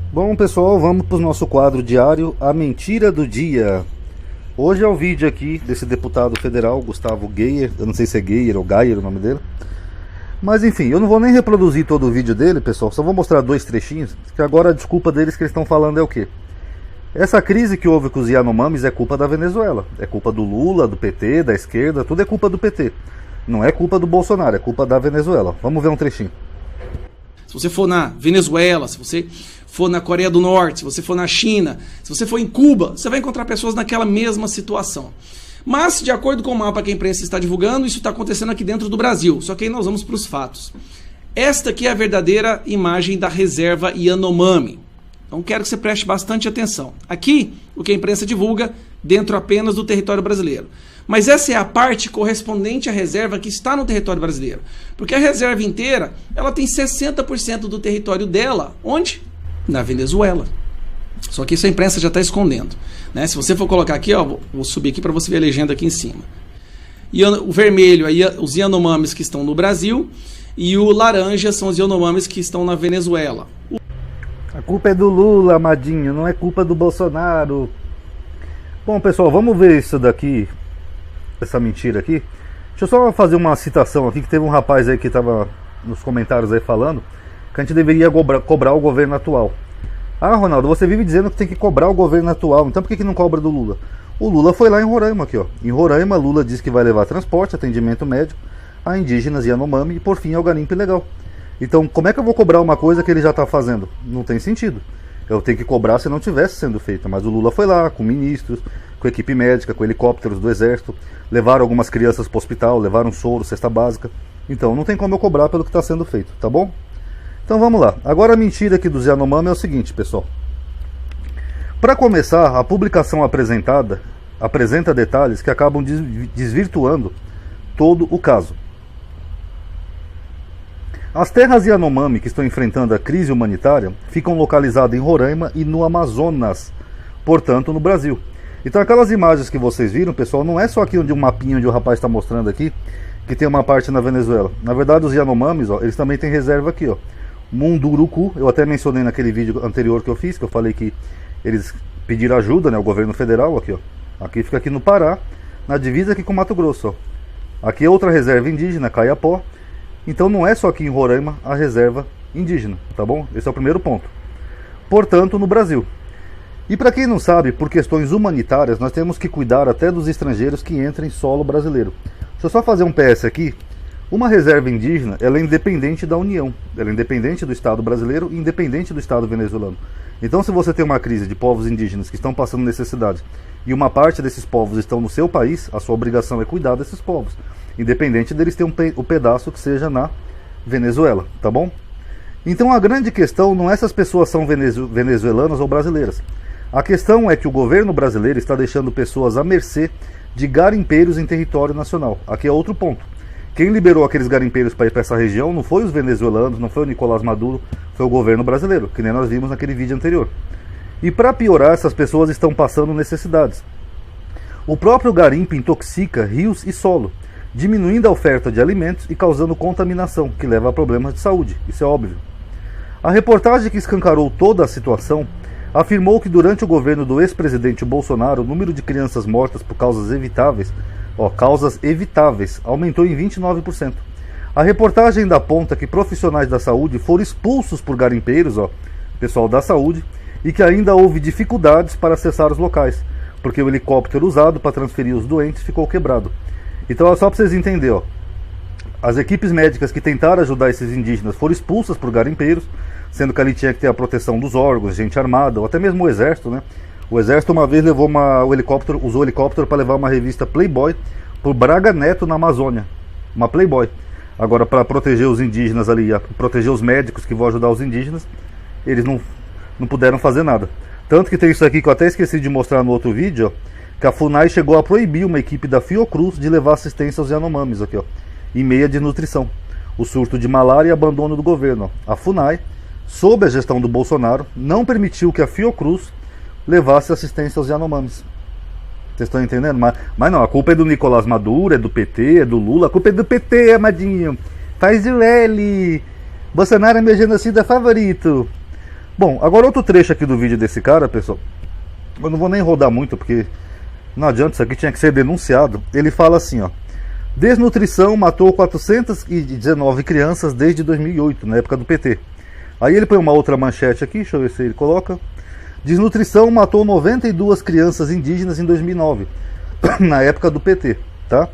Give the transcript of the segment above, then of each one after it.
Bom, pessoal, vamos para o nosso quadro diário, a mentira do dia. Hoje é o vídeo aqui desse deputado federal, Gustavo Geyer. Eu não sei se é Geyer ou Geyer o nome dele. Mas enfim, eu não vou nem reproduzir todo o vídeo dele, pessoal. Só vou mostrar dois trechinhos, que agora a desculpa deles que eles estão falando é o quê? Essa crise que houve com os Yanomamis é culpa da Venezuela. É culpa do Lula, do PT, da esquerda, tudo é culpa do PT. Não é culpa do Bolsonaro, é culpa da Venezuela. Vamos ver um trechinho. Se você for na Venezuela, se você for na Coreia do Norte, se você for na China, se você for em Cuba, você vai encontrar pessoas naquela mesma situação. Mas, de acordo com o mapa que a imprensa está divulgando, isso está acontecendo aqui dentro do Brasil. Só que aí nós vamos para os fatos. Esta aqui é a verdadeira imagem da reserva Yanomami. Então quero que você preste bastante atenção. Aqui, o que a imprensa divulga, dentro apenas do território brasileiro. Mas essa é a parte correspondente à reserva que está no território brasileiro. Porque a reserva inteira, ela tem 60% do território dela, onde? Na Venezuela. Só que isso a imprensa já está escondendo, né? Se você for colocar aqui, ó, vou subir aqui para você ver a legenda aqui em cima. E o vermelho, aí, os Yanomamis que estão no Brasil, e o laranja são os Yanomamis que estão na Venezuela. A culpa é do Lula, amadinho, não é culpa do Bolsonaro. Bom, pessoal, vamos ver isso daqui, essa mentira aqui. Deixa eu só fazer uma citação aqui, que teve um rapaz aí que estava nos comentários aí falando que a gente deveria cobrar o governo atual. Ah, Ronaldo, você vive dizendo que tem que cobrar o governo atual, então por que não cobra do Lula? O Lula foi lá em Roraima aqui, ó. Em Roraima, Lula diz que vai levar transporte, atendimento médico a indígenas Yanomami e por fim ao garimpo ilegal. Então, como é que eu vou cobrar uma coisa que ele já está fazendo? Não tem sentido. Eu tenho que cobrar se não tivesse sendo feita. Mas o Lula foi lá, com ministros, com equipe médica, com helicópteros do exército, levaram algumas crianças para o hospital, levaram soro, cesta básica. Então, não tem como eu cobrar pelo que está sendo feito, tá bom? Então vamos lá. Agora a mentira aqui dos Yanomami é o seguinte, pessoal. Para começar, a publicação apresenta detalhes que acabam desvirtuando todo o caso. As terras Yanomami que estão enfrentando a crise humanitária ficam localizadas em Roraima e no Amazonas, portanto no Brasil. Então aquelas imagens que vocês viram, pessoal, não é só aqui onde um mapinha onde o rapaz está mostrando aqui, que tem uma parte na Venezuela. Na verdade os Yanomamis, ó, eles também têm reserva aqui, ó. Munduruku, eu até mencionei naquele vídeo anterior que eu fiz, que eu falei que eles pediram ajuda, né, ao governo federal, aqui, ó. Aqui fica aqui no Pará, na divisa aqui com Mato Grosso, ó. Aqui é outra reserva indígena, Caiapó. Então não é só aqui em Roraima a reserva indígena, tá bom? Esse é o primeiro ponto. Portanto, no Brasil. E para quem não sabe, por questões humanitárias, nós temos que cuidar até dos estrangeiros que entram em solo brasileiro. Deixa eu só fazer um PS aqui. Uma reserva indígena, ela é independente da União. Ela é independente do Estado brasileiro e independente do Estado venezuelano. Então, se você tem uma crise de povos indígenas que estão passando necessidade e uma parte desses povos estão no seu país, a sua obrigação é cuidar desses povos, independente deles terem o pedaço que seja na Venezuela, tá bom? Então a grande questão não é se as pessoas são venezuelanas ou brasileiras. A questão é que o governo brasileiro está deixando pessoas à mercê de garimpeiros em território nacional. Aqui é outro ponto. Quem liberou aqueles garimpeiros para ir para essa região não foi os venezuelanos, não foi o Nicolás Maduro, foi o governo brasileiro, que nem nós vimos naquele vídeo anterior. E para piorar, essas pessoas estão passando necessidades. O próprio garimpo intoxica rios e solo, diminuindo a oferta de alimentos e causando contaminação, que leva a problemas de saúde, isso é óbvio. A reportagem que escancarou toda a situação afirmou que durante o governo do ex-presidente Bolsonaro, o número de crianças mortas por causas evitáveis aumentou em 29%. A reportagem ainda aponta que profissionais da saúde foram expulsos por garimpeiros, pessoal da saúde, e que ainda houve dificuldades para acessar os locais, porque o helicóptero usado para transferir os doentes ficou quebrado. Então, só para vocês entenderem, as equipes médicas que tentaram ajudar esses indígenas foram expulsas por garimpeiros, sendo que ali tinha que ter a proteção dos órgãos, gente armada, ou até mesmo o exército, né? O exército uma vez usou o helicóptero para levar uma revista Playboy por Braga Neto, na Amazônia. Uma Playboy. Agora, para proteger os indígenas ali, proteger os médicos que vão ajudar os indígenas, eles não puderam fazer nada. Tanto que tem isso aqui que eu até esqueci de mostrar no outro vídeo, que a FUNAI chegou a proibir uma equipe da Fiocruz de levar assistência aos Yanomamis aqui, em meio à desnutrição, o surto de malária e abandono do governo. A FUNAI, sob a gestão do Bolsonaro, não permitiu que a Fiocruz levasse assistência aos Yanomamis. Vocês estão entendendo? Mas não, a culpa é do Nicolás Maduro, é do PT, é do Lula. A culpa é do PT, amadinho. Faz o L. Bolsonaro é meu genocida favorito. Bom, agora outro trecho aqui do vídeo desse cara, pessoal. Eu não vou nem rodar muito, porque não adianta, isso aqui tinha que ser denunciado. Ele fala assim, ó: desnutrição matou 419 crianças desde 2008, na época do PT. Aí ele põe uma outra manchete aqui, deixa eu ver se ele coloca. Desnutrição matou 92 crianças indígenas em 2009, na época do PT, tá?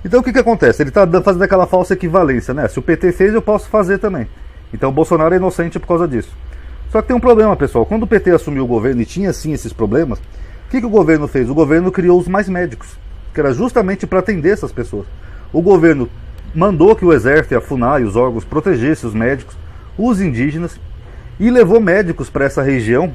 Então o que acontece? Ele está fazendo aquela falsa equivalência, né? Se o PT fez, eu posso fazer também. Então o Bolsonaro é inocente por causa disso. Só que tem um problema, pessoal. Quando o PT assumiu o governo e tinha sim esses problemas, o que o governo fez? O governo criou os Mais Médicos, que era justamente para atender essas pessoas. O governo mandou que o Exército, a FUNAI, os órgãos protegessem os médicos, os indígenas, e levou médicos para essa região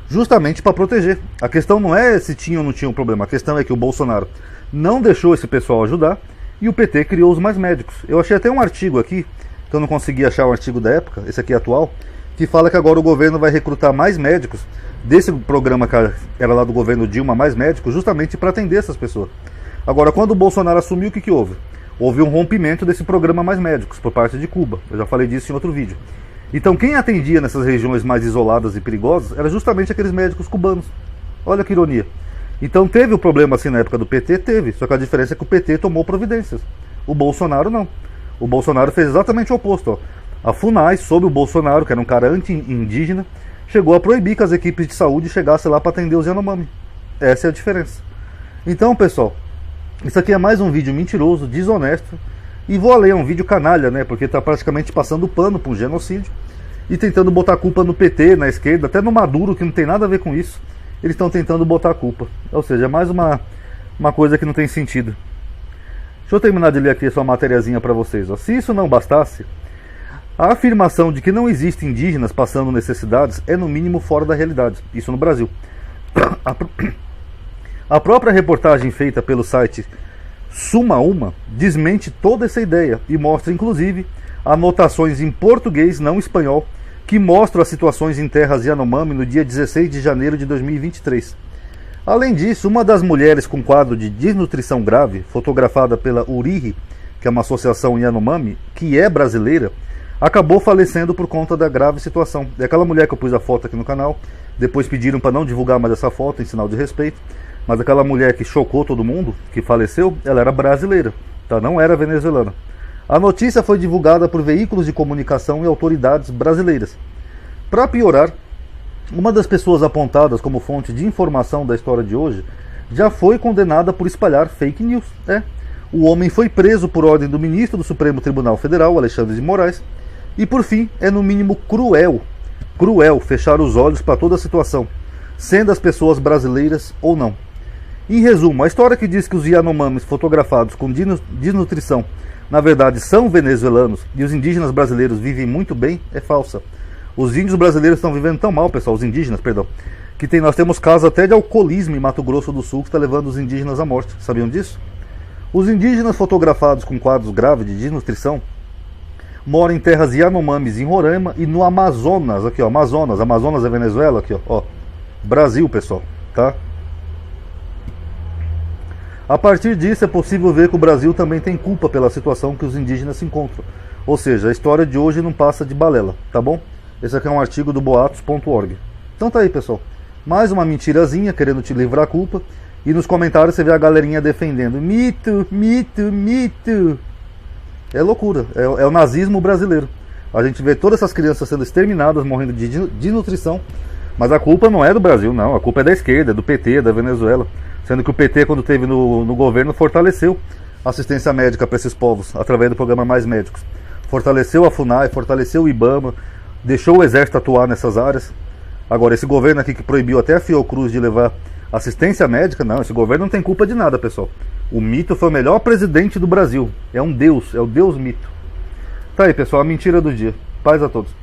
justamente para proteger. A questão não é se tinha ou não tinha um problema, a questão é que o Bolsonaro não deixou esse pessoal ajudar e o PT criou os Mais Médicos. Eu achei até um artigo aqui, que eu não consegui achar o artigo da época, esse aqui é atual, que fala que agora o governo vai recrutar mais médicos desse programa que era lá do governo Dilma, Mais Médicos, justamente para atender essas pessoas. Agora, quando o Bolsonaro assumiu, o que houve? Houve um rompimento desse programa Mais Médicos por parte de Cuba. Eu já falei disso em outro vídeo. Então quem atendia nessas regiões mais isoladas e perigosas era justamente aqueles médicos cubanos. Olha que ironia. Então teve o problema assim na época do PT? Teve. Só que a diferença é que o PT tomou providências. O Bolsonaro não. O Bolsonaro fez exatamente o oposto. Ó. A FUNAI, sob o Bolsonaro, que era um cara anti-indígena, chegou a proibir que as equipes de saúde chegassem lá para atender os Yanomami. Essa é a diferença. Então, pessoal, isso aqui é mais um vídeo mentiroso, desonesto. E vou ler, é um vídeo canalha, né? Porque está praticamente passando pano para um genocídio e tentando botar a culpa no PT, na esquerda, até no Maduro, que não tem nada a ver com isso. Eles estão tentando botar a culpa. Ou seja, é mais uma coisa que não tem sentido. Deixa eu terminar de ler aqui essa matériazinha para vocês. Ó. Se isso não bastasse, a afirmação de que não existem indígenas passando necessidades é no mínimo fora da realidade. Isso no Brasil. A própria reportagem feita pelo site Suma Uma desmente toda essa ideia e mostra inclusive anotações em português, não espanhol, que mostram as situações em terras Yanomami no dia 16 de janeiro de 2023. Além disso, uma das mulheres com quadro de desnutrição grave, fotografada pela URIRI, que é uma associação Yanomami, que é brasileira, acabou falecendo por conta da grave situação. É aquela mulher que eu pus a foto aqui no canal, depois pediram para não divulgar mais essa foto, em sinal de respeito, mas aquela mulher que chocou todo mundo, que faleceu, ela era brasileira, tá? Não era venezuelana. A notícia foi divulgada por veículos de comunicação e autoridades brasileiras. Para piorar, uma das pessoas apontadas como fonte de informação da história de hoje já foi condenada por espalhar fake news. O homem foi preso por ordem do ministro do Supremo Tribunal Federal, Alexandre de Moraes, e por fim é no mínimo cruel fechar os olhos para toda a situação, sendo as pessoas brasileiras ou não. Em resumo, a história que diz que os Yanomamis fotografados com desnutrição na verdade são venezuelanos e os indígenas brasileiros vivem muito bem é falsa. Os índios brasileiros estão vivendo tão mal, pessoal, os indígenas, perdão, que nós temos casos até de alcoolismo em Mato Grosso do Sul que está levando os indígenas à morte. Sabiam disso? Os indígenas fotografados com quadros graves de desnutrição moram em terras Yanomamis em Roraima e no Amazonas, aqui ó, Amazonas é Venezuela, aqui ó, Brasil, pessoal, tá? A partir disso é possível ver que o Brasil também tem culpa pela situação que os indígenas se encontram. Ou seja, a história de hoje não passa de balela, tá bom? Esse aqui é um artigo do boatos.org. Então tá aí, pessoal. Mais uma mentirazinha querendo te livrar a culpa. E nos comentários você vê a galerinha defendendo. Mito, mito, mito. É loucura, é o nazismo brasileiro. A gente vê todas essas crianças sendo exterminadas, morrendo de desnutrição. Mas a culpa não é do Brasil, não. A culpa é da esquerda, é do PT, da Venezuela. Sendo que o PT, quando esteve no governo, fortaleceu a assistência médica para esses povos, através do programa Mais Médicos. Fortaleceu a FUNAI, fortaleceu o IBAMA, deixou o Exército atuar nessas áreas. Agora, esse governo aqui que proibiu até a Fiocruz de levar assistência médica, não, esse governo não tem culpa de nada, pessoal. O Mito foi o melhor presidente do Brasil. É um deus, é o deus Mito. Tá aí, pessoal, a mentira do dia. Paz a todos.